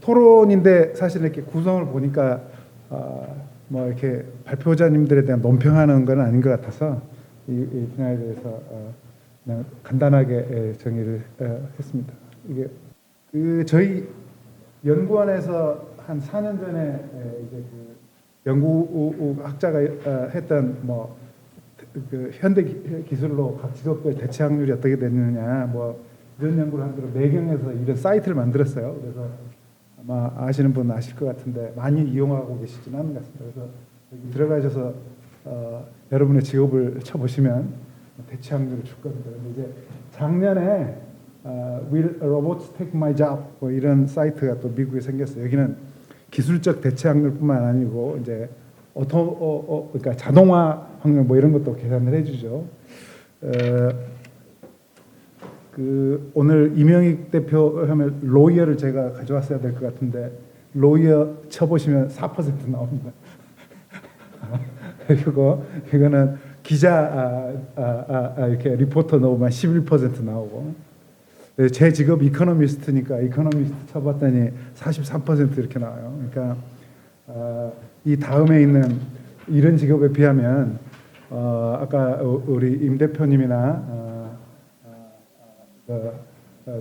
토론인데 사실 이렇게 구성을 보니까 뭐 이렇게 발표자님들에 대한 논평하는 건 아닌 것 같아서 이 분야에 대해서 그냥 간단하게 정의를 했습니다. 이게 저희 연구원에서 한 4년 전에 이제 그 연구학자가 했던 뭐 그 현대 기술로 각 직업별 대체 확률이 어떻게 되느냐 뭐 이런 연구를 한 뒤로 매경에서 이런 사이트를 만들었어요. 그래서 아마 아시는 분 아실 것 같은데 많이 이용하고 계시지는 않은 것 같습니다. 그래서 여기 들어가셔서 여러분의 직업을 쳐보시면 대체 확률을 줄 겁니다. 근데 이제 작년에 Will Robots Take My Job 뭐 이런 사이트가 또 미국에 생겼어요. 여기는 기술적 대체 확률뿐만 아니고 이제 그러니까 자동화 확률 뭐 이런 것도 계산을 해주죠. 그 오늘 이명익 대표 하면 로이어를 제가 가져왔어야 될 것 같은데 로이어 쳐보시면 4% 나옵니다. 그리고 이거는 기자 이렇게 리포터 넣으면 11% 나오고 제 직업 이코노미스트니까 이코노미스트 쳐봤더니 43% 이렇게 나와요. 그러니까 이 다음에 있는 이런 직업에 비하면 아까 우리 임 대표님이나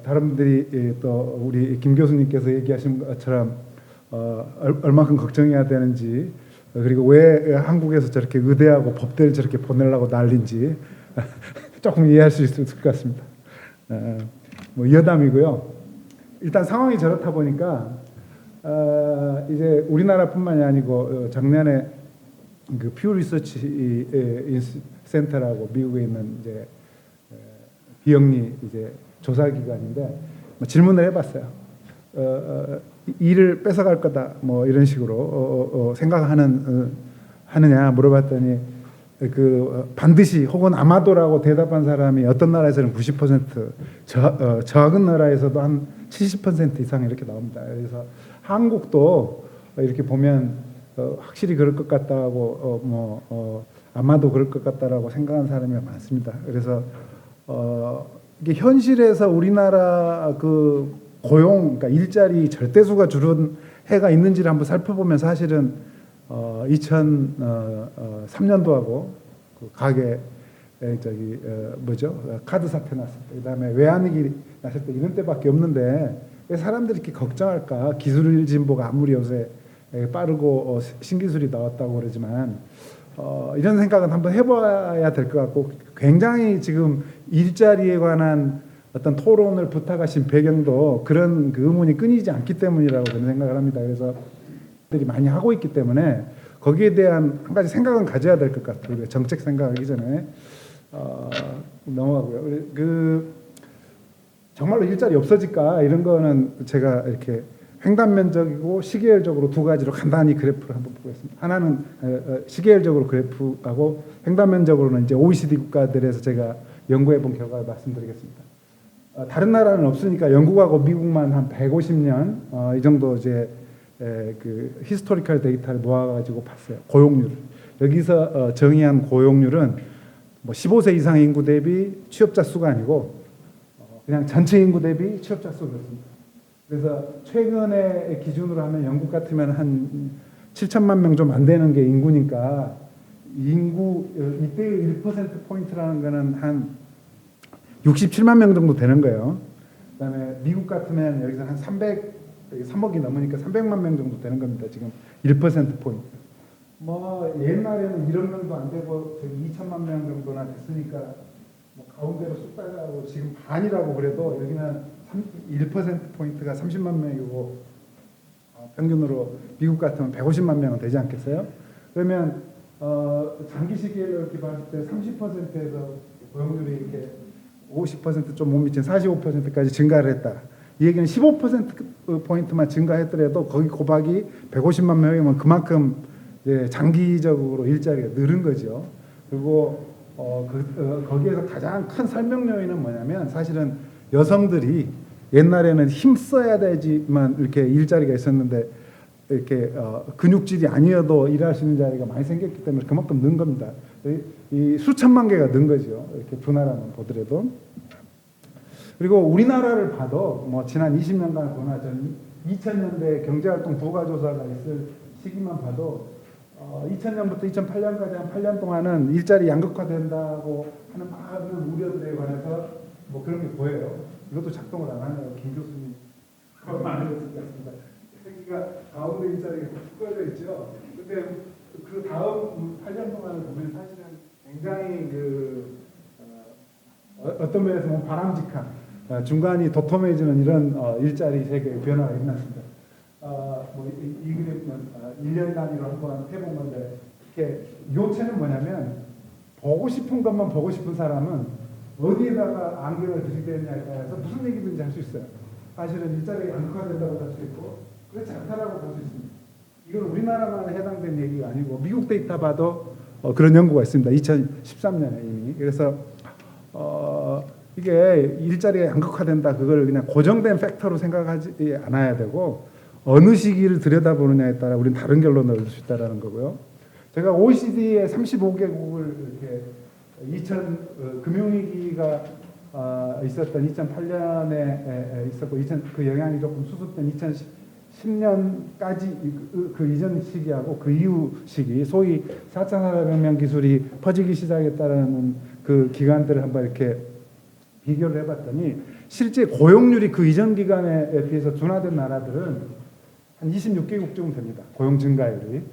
다른 분들이 또 우리 김 교수님께서 얘기하신 것처럼 얼마큼 걱정해야 되는지 그리고 왜 한국에서 저렇게 의대하고 법대를 저렇게 보내려고 난리인지 조금 이해할 수 있을 것 같습니다. 뭐 여담이고요. 일단 상황이 저렇다 보니까 이제 우리나라뿐만이 아니고 작년에 그 퓨 리서치 센터라고 미국에 있는 이제 비영리 이제 조사 기관인데 뭐 질문을 해봤어요. 일을 뺏어갈 거다 뭐 이런 식으로 하느냐 물어봤더니 그 반드시 혹은 아마도라고 대답한 사람이 어떤 나라에서는 90% 적은 나라에서도 한 70% 이상 이렇게 나옵니다. 그래서 한국도 이렇게 보면 확실히 그럴 것 같다고 아마도 그럴 것 같다라고 생각하는 사람이 많습니다. 그래서 이게 현실에서 우리나라 그 고용, 그러니까 일자리 절대수가 줄은 해가 있는지를 한번 살펴보면 사실은 2003년도하고 그 가계 카드 사태 났을 때, 그다음에 외환위기 났을 때 이런 때밖에 없는데 왜 사람들이 이렇게 걱정할까? 기술 진보가 아무리 요새 빠르고 신기술이 나왔다고 그러지만 이런 생각은 한번 해봐야 될 것 같고 굉장히 지금 일자리에 관한 어떤 토론을 부탁하신 배경도 그런 그 의문이 끊이지 않기 때문이라고 저는 생각을 합니다. 그래서 들이 많이 하고 있기 때문에 거기에 대한 한 가지 생각은 가져야 될 것 같아요. 정책 생각하기 전에 넘어가고요. 그 정말로 일자리 없어질까 이런 거는 제가 이렇게 횡단 면적이고 시계열적으로 두 가지로 간단히 그래프를 한번 보겠습니다. 하나는 시계열적으로 그래프하고 횡단 면적으로는 이제 OECD 국가들에서 제가 연구해본 결과를 말씀드리겠습니다. 다른 나라는 없으니까 영국하고 미국만 한 150년 이 정도 이제 그 히스토리컬 데이터를 모아가지고 봤어요. 고용률. 여기서 정의한 고용률은 뭐 15세 이상 인구 대비 취업자 수가 아니고 그냥 전체 인구 대비 취업자 수였습니다. 그래서 최근의 기준으로 하면 영국 같으면 한 7천만 명 좀 안 되는 게 인구니까 인구 이때 1%포인트라는 거는 한 67만 명 정도 되는 거예요. 그다음에 미국 같으면 여기서 한 3억이 넘으니까 300만 명 정도 되는 겁니다. 지금 1%포인트. 뭐 옛날에는 1억 명도 안 되고 2천만 명 정도나 됐으니까 뭐 가운데로 쑥 따라가고 지금 반이라고 그래도 여기는 1%포인트가 30만 명이고 평균으로 미국 같으면 150만 명은 되지 않겠어요? 그러면 장기 시기를 이렇게 봤을 때 30%에서 고용률이 이렇게 50% 좀 못 미친 45%까지 증가를 했다. 이 얘기는 15%포인트만 증가했더라도 거기 곱하기 150만 명이면 그만큼 이제 장기적으로 일자리가 늘은 거죠. 그리고 거기에서 가장 큰 설명 요인은 뭐냐면 사실은 여성들이 옛날에는 힘써야 되지만 이렇게 일자리가 있었는데 이렇게 근육질이 아니어도 일할 수 있는 자리가 많이 생겼기 때문에 그만큼 는 겁니다. 이 수천만 개가 는 거죠. 이렇게 두 나라만 보더라도. 그리고 우리나라를 봐도 뭐 지난 20년간 보나 전 2000년대 경제활동 부가조사가 있을 시기만 봐도 2000년부터 2008년까지 한 8년 동안은 일자리 양극화된다고 하는 많은 우려들에 관해서 뭐 그런 게 보여요. 이것도 작동을 안 하네요. 김 교수님 그건 안 해줬을 것 같습니다. 여기가 가운데 일자리가 쭉 꺼져 있죠. 근데 그 다음 8년 동안을 보면 사실은 굉장히 어떤 면에서 보면 바람직한 중간이 도톰해지는 이런 일자리 세계의 변화가 일어났습니다. 이 그림은 1년 단위로 한번 해본 건데 이렇게 요체는 뭐냐면 보고 싶은 것만 보고 싶은 사람은 어디에다가 안경을 들이대느냐에 따라서 무슨 얘기든지 할 수 있어요. 사실은 일자리가 양극화된다고 할 수 있고 그렇지 않다라고 볼 수 있습니다. 이건 우리나라만 해당된 얘기가 아니고 미국 데이터 봐도 그런 연구가 있습니다. 2013년에 이미. 그래서 이게 일자리가 양극화된다 그걸 그냥 고정된 팩터로 생각하지 않아야 되고 어느 시기를 들여다보느냐에 따라 우리는 다른 결론을 얻을 수 있다는 거고요. 제가 OECD의 35개국을 이렇게 금융위기가 있었던 2008년에 있었고 그 영향이 조금 수습된 2010년까지 그 이전 시기하고 그 이후 시기 소위 4차 산업혁명 기술이 퍼지기 시작했다는 그 기간들을 한번 이렇게 비교를 해봤더니 실제 고용률이 그 이전 기간에 비해서 둔화된 나라들은 한 26개국쯤 됩니다. 고용 증가율이.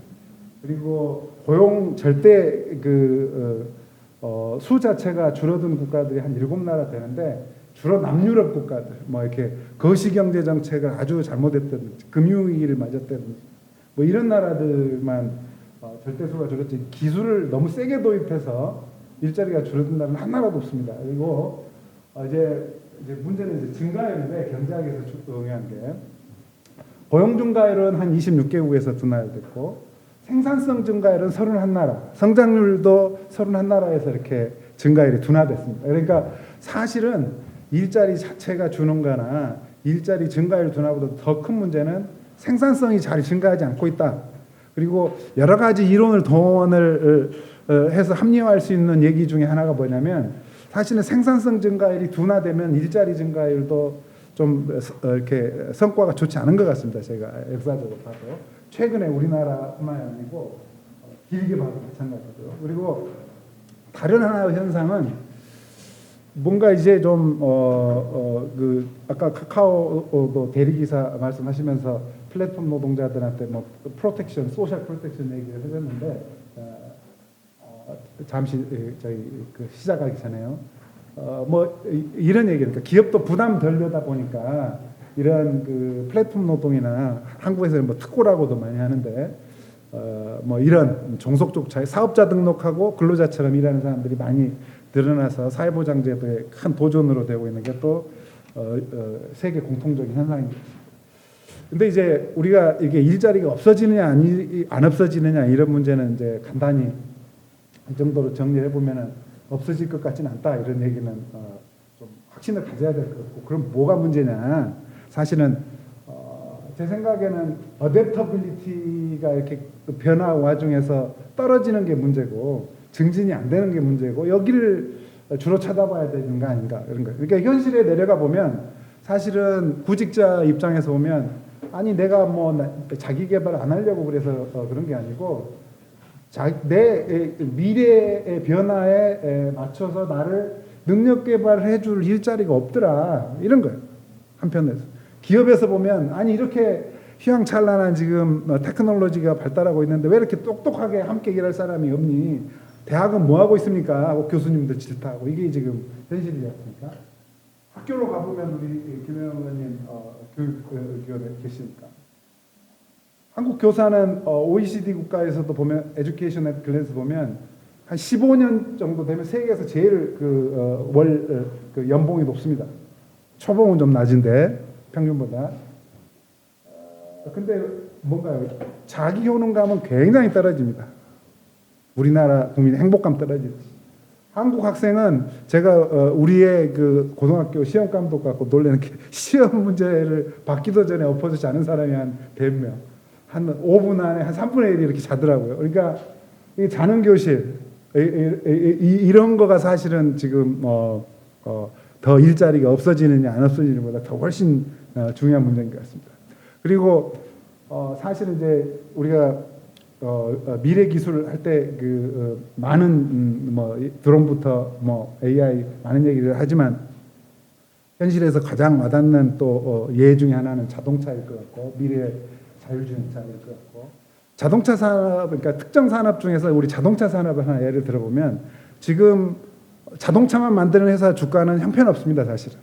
그리고 고용 절대 수 자체가 줄어든 국가들이 한 7나라 되는데 주로 남유럽 국가들, 뭐 이렇게 거시경제 정책을 아주 잘못했던 금융위기를 맞았던 뭐 이런 나라들만 절대수가 줄었지 기술을 너무 세게 도입해서 일자리가 줄어든 나라는 한 나라도 없습니다. 그리고 이제 문제는 이제 증가율인데 경제학에서 중요한 게 고용 증가율은 한 26개국에서 둔화됐고 생산성 증가율은 31나라, 성장률도 31나라에서 이렇게 증가율이 둔화됐습니다. 그러니까 사실은 일자리 자체가 주는 거나 일자리 증가율 둔화보다 더 큰 문제는 생산성이 잘 증가하지 않고 있다. 그리고 여러 가지 이론을 동원을 해서 합리화할 수 있는 얘기 중에 하나가 뭐냐면 사실은 생산성 증가율이 둔화되면 일자리 증가율도 좀 이렇게 성과가 좋지 않은 것 같습니다. 제가 역사적으로 봐도 최근에 우리나라뿐만 아니고 길게 봐도 마찬가지고요. 그리고 다른 하나의 현상은 뭔가 이제 좀 아까 카카오도 대리기사 말씀하시면서 플랫폼 노동자들한테 뭐 프로텍션, 소셜 프로텍션 얘기를 해줬는데 잠시 저희 시작하기 전에요. 뭐 이런 얘기를 그러니까 기업도 부담 덜려다 보니까 이런 플랫폼 노동이나 한국에서는 뭐 특고라고도 많이 하는데 뭐 이런 종속적 차이 사업자 등록하고 근로자처럼 일하는 사람들이 많이 늘어나서 사회보장제도의 큰 도전으로 되고 있는 게 또 세계 공통적인 현상입니다. 근데 이제 우리가 이게 일자리가 없어지느냐 안 없어지느냐 이런 문제는 이제 간단히 이 정도로 정리해 보면은 없어질 것 같지는 않다 이런 얘기는 좀 확신을 가져야 될 것 같고 그럼 뭐가 문제냐 사실은 제 생각에는 어댑터빌리티가 이렇게 변화 와중에서 떨어지는 게 문제고 증진이 안 되는 게 문제고 여기를 주로 쳐다봐야 되는 거 아닌가 이런 거. 그러니까 현실에 내려가 보면 사실은 구직자 입장에서 보면 아니 내가 뭐 자기 개발 안 하려고 그래서 그런 게 아니고 내 미래의 변화에 맞춰서 나를 능력 개발을 해줄 일자리가 없더라 이런 거예요. 한편에서 기업에서 보면 아니 이렇게 휘황찬란한 지금 테크놀로지가 발달하고 있는데 왜 이렇게 똑똑하게 함께 일할 사람이 없니? 대학은 뭐 하고 있습니까? 하고 교수님들 질타하고 이게 지금 현실이지 않습니까? 학교로 가보면 우리 김영현 의원님 교육기관에 계시니까 한국 교사는 OECD 국가에서도 보면 에듀케이션 앳 글랜스 보면 한 15년 정도 되면 세계에서 제일 월 연봉이 높습니다. 초봉은 좀 낮은데 평균보다. 근데 뭔가요? 자기 효능감은 굉장히 떨어집니다. 우리나라 국민의 행복감 떨어지죠. 한국 학생은 제가 우리의 고등학교 시험 감독 갖고 놀래는 게 시험 문제를 받기도 전에 엎어지지 않은 사람이 한 100명. 한 5분 안에 한 3분의 1이 이렇게 자더라고요. 그러니까 이 자는 교실 이런 거가 사실은 지금 더 일자리가 없어지느냐 안 없어지느냐보다 더 훨씬 중요한 문제인 것 같습니다. 그리고 사실은 이제 우리가 미래 기술 할 때 그 많은 뭐 드론부터 뭐 AI 많은 얘기를 하지만 현실에서 가장 와닿는 또 예 중에 하나는 자동차일 것 같고 미래 자율주행차일 것 같고 자동차 산업 그러니까 특정 산업 중에서 우리 자동차 산업을 하나 예를 들어보면 지금 자동차만 만드는 회사 주가는 형편없습니다 사실은.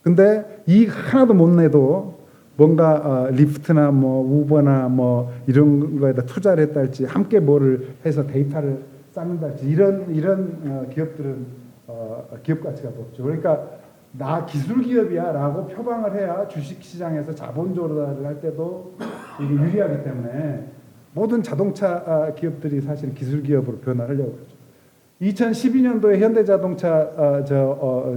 근데 이익 하나도 못 내도 뭔가 리프트나 뭐 우버나 뭐 이런 거에다 투자를 했다 할지 함께 뭐를 해서 데이터를 쌓는다 할지 이런 기업들은 기업 가치가 높죠. 그러니까 나 기술 기업이야라고 표방을 해야 주식 시장에서 자본 조달을 할 때도 이게 유리하기 때문에 모든 자동차 기업들이 사실 기술 기업으로 변화하려고 그러죠. 2012년도에 현대자동차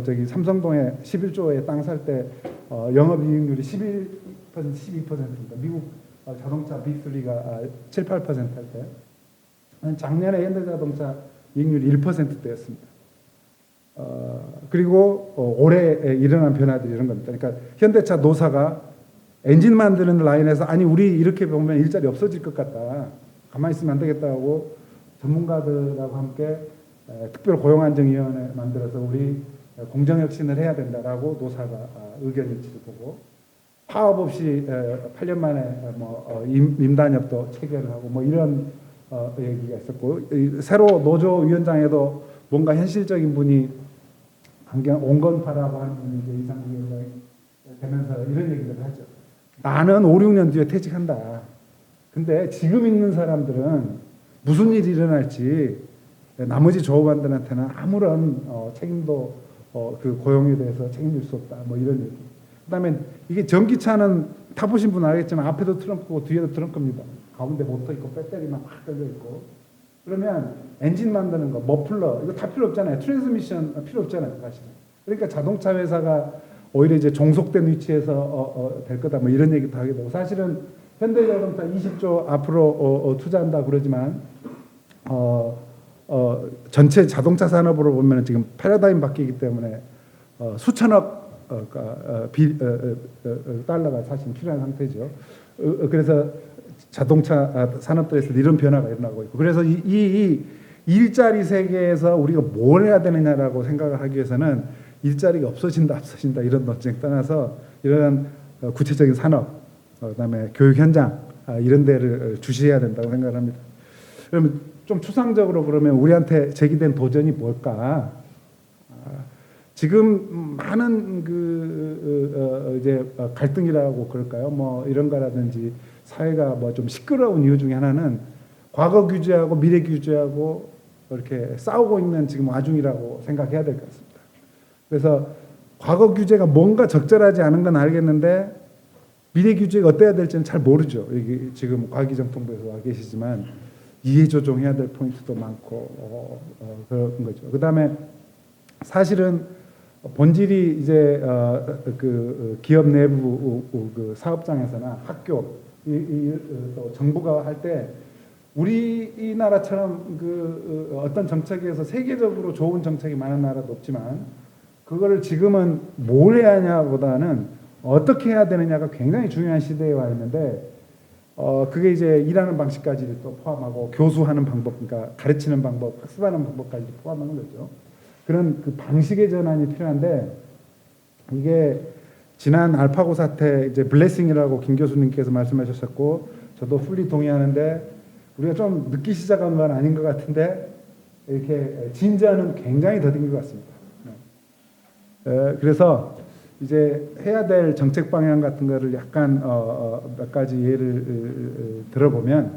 저기 삼성동에 11조에 땅 살 때 영업이익률이 11% 12%입니다. 미국 자동차 빅3가 7, 8% 할 때 작년에 현대자동차 이익률이 1%대였습니다. 그리고 올해 일어난 변화들이 이런 겁니다. 그러니까 현대차 노사가 엔진 만드는 라인에서 아니 우리 이렇게 보면 일자리 없어질 것 같다. 가만히 있으면 안 되겠다고 전문가들하고 함께 특별고용안정위원회 만들어서 우리 공정혁신을 해야 된다라고 노사가 의견 일치를 보고 파업 없이 8년 만에 뭐 임단협도 체결을 하고 뭐 이런 얘기가 있었고 새로 노조위원장에도 뭔가 현실적인 분이 온건파라고 하는 분이 이제 이상국 위원장이 되면서 이런 얘기를 하죠. 나는 5, 6년 뒤에 퇴직한다. 근데 지금 있는 사람들은 무슨 일이 일어날지 나머지 조업원들한테는 아무런 책임도 그 고용에 대해서 책임질 수 없다. 뭐 이런 얘기. 그다음에 이게 전기차는 타보신 분 알겠지만 앞에도 트렁크고 뒤에도 트렁크입니다. 가운데 모터 있고 배터리만 확 달려 있고. 그러면 엔진 만드는 거, 머플러 이거 다 필요 없잖아요. 트랜스미션 필요 없잖아요, 사실은. 그러니까 자동차 회사가 오히려 이제 종속된 위치에서 될 거다. 뭐 이런 얘기도 하게 되고 사실은 현대자동차 20조 앞으로 투자한다 그러지만 전체 자동차 산업으로 보면 지금 패러다임 바뀌기 때문에 수천억 달러가 사실 필요한 상태죠. 그래서 자동차 산업들에서 이런 변화가 일어나고 있고 그래서 이 일자리 세계에서 우리가 뭘 해야 되느냐라고 생각을 하기 위해서는 일자리가 없어진다 이런 논쟁 떠나서 이런 구체적인 산업 그다음에 교육 현장 이런 데를 주시해야 된다고 생각을 합니다. 그러면 좀 추상적으로 그러면 우리한테 제기된 도전이 뭘까? 지금 많은 이제 갈등이라고 그럴까요? 뭐 이런 거라든지 사회가 뭐 좀 시끄러운 이유 중에 하나는 과거 규제하고 미래 규제하고 이렇게 싸우고 있는 지금 와중이라고 생각해야 될 것 같습니다. 그래서 과거 규제가 뭔가 적절하지 않은 건 알겠는데 미래 규제가 어때야 될지는 잘 모르죠. 여기 지금 과기정통부에서 와 계시지만 이해 조정해야 될 포인트도 많고 그런 거죠. 그다음에 사실은 본질이 이제 그 기업 내부 그 사업장에서나 학교 또 정부가 할 때 우리나라처럼 그 어떤 정책에서 세계적으로 좋은 정책이 많은 나라도 없지만 그거를 지금은 뭘 해야 하냐보다는 어떻게 해야 되느냐가 굉장히 중요한 시대에 와 있는데 그게 이제 일하는 방식까지 또 포함하고 교수하는 방법, 그러니까 가르치는 방법, 학습하는 방법까지 포함하는 거죠. 그런 그 방식의 전환이 필요한데 이게 지난 알파고 사태 이제 블레싱이라고 김 교수님께서 말씀하셨었고 저도 풀리 동의하는데 우리가 좀 늦게 시작한 건 아닌 것 같은데 이렇게 진전은 굉장히 더딘 것 같습니다. 그래서 이제 해야 될 정책 방향 같은 거를 약간 몇 가지 예를 들어보면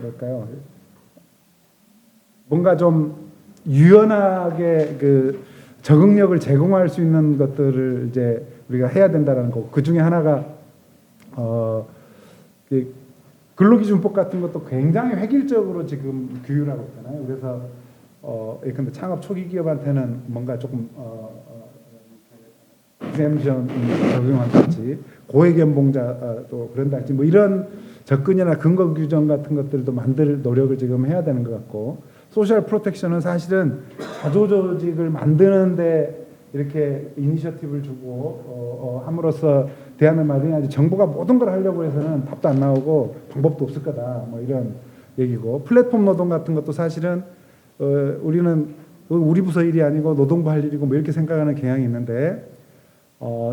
뭘까요? 뭔가 좀 유연하게 그 적응력을 제공할 수 있는 것들을 이제 우리가 해야 된다라는 거고 그 중에 하나가 근로기준법 같은 것도 굉장히 획일적으로 지금 규율하고 있잖아요. 그래서 근데 창업 초기 기업한테는 뭔가 조금 exemption 적용한다든지 고액 연봉자도 그런다든지 뭐 이런 접근이나 근거 규정 같은 것들도 만들 노력을 지금 해야 되는 것 같고 소셜 프로텍션은 사실은 자조조직을 만드는데 이렇게 이니셔티브를 주고 함으로써 대안을 마련해야지 정부가 모든 걸 하려고 해서는 답도 안 나오고 방법도 없을 거다. 뭐 이런 얘기고 플랫폼 노동 같은 것도 사실은 우리는 우리 부서 일이 아니고 노동부 할 일이고 뭐 이렇게 생각하는 경향이 있는데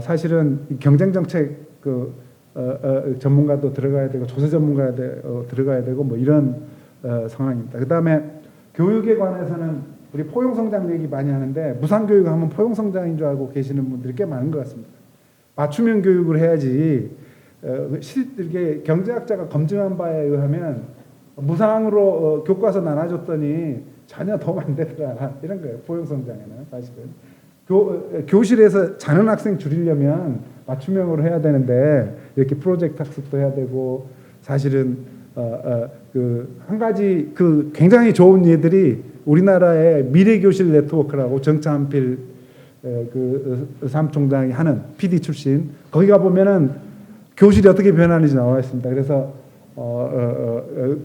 사실은 경쟁 정책 전문가도 들어가야 되고 조세 전문가도 들어가야 되고 뭐 이런 상황입니다. 그다음에 교육에 관해서는 우리 포용성장 얘기 많이 하는데 무상교육 하면 포용성장인 줄 알고 계시는 분들이 꽤 많은 것 같습니다. 맞춤형 교육을 해야지 이렇게 경제학자가 검증한 바에 의하면 무상으로 교과서 나눠줬더니 전혀 도움 안 되더라 이런 거예요. 포용성장에는 사실은 교실에서 자는 학생 줄이려면 맞춤형으로 해야 되는데 이렇게 프로젝트 학습도 해야 되고 사실은 한 가지 굉장히 좋은 예들이 우리나라의 미래교실 네트워크라고 정차한필 사무총장이 하는 PD 출신 거기 가 보면은 교실이 어떻게 변하는지 나와 있습니다. 그래서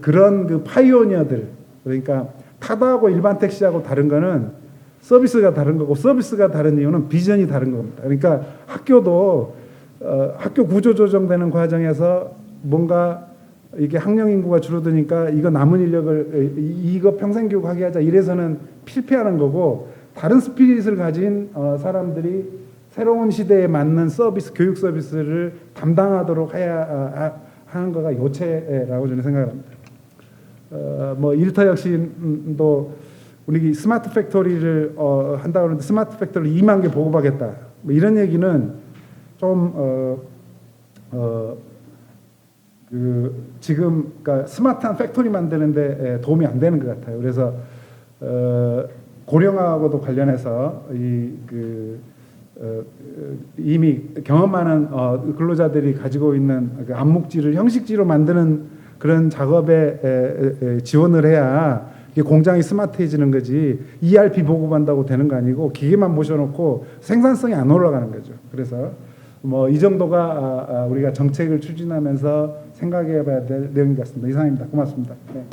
그런 파이오니어들 그러니까 타다하고 일반 택시하고 다른 거는 서비스가 다른 거고 서비스가 다른 이유는 비전이 다른 겁니다. 그러니까 학교도 학교 구조 조정되는 과정에서 뭔가 이게 학령 인구가 줄어드니까 이거 남은 인력을 이거 평생 교육하게 하자 이래서는 필패하는 거고 다른 스피릿을 가진 사람들이 새로운 시대에 맞는 서비스 교육 서비스를 담당하도록 해야 하는 거가 요체라고 저는 생각합니다. 뭐 일터 혁신도 우리 스마트 팩토리를 한다고 하는데 스마트 팩토리 2만 개 보급하겠다. 뭐 이런 얘기는 좀 지금 그러니까 스마트한 팩토리 만드는데 도움이 안 되는 것 같아요. 그래서 고령화하고도 관련해서 이미 경험 많은 근로자들이 가지고 있는 암묵지를 형식지로 만드는 그런 작업에 지원을 해야 이게 공장이 스마트해지는 거지 ERP 보급한다고 되는 거 아니고 기계만 모셔놓고 생산성이 안 올라가는 거죠. 그래서 뭐 이 정도가 우리가 정책을 추진하면서 생각해봐야 될 내용인 것 같습니다. 이상입니다. 고맙습니다. 네.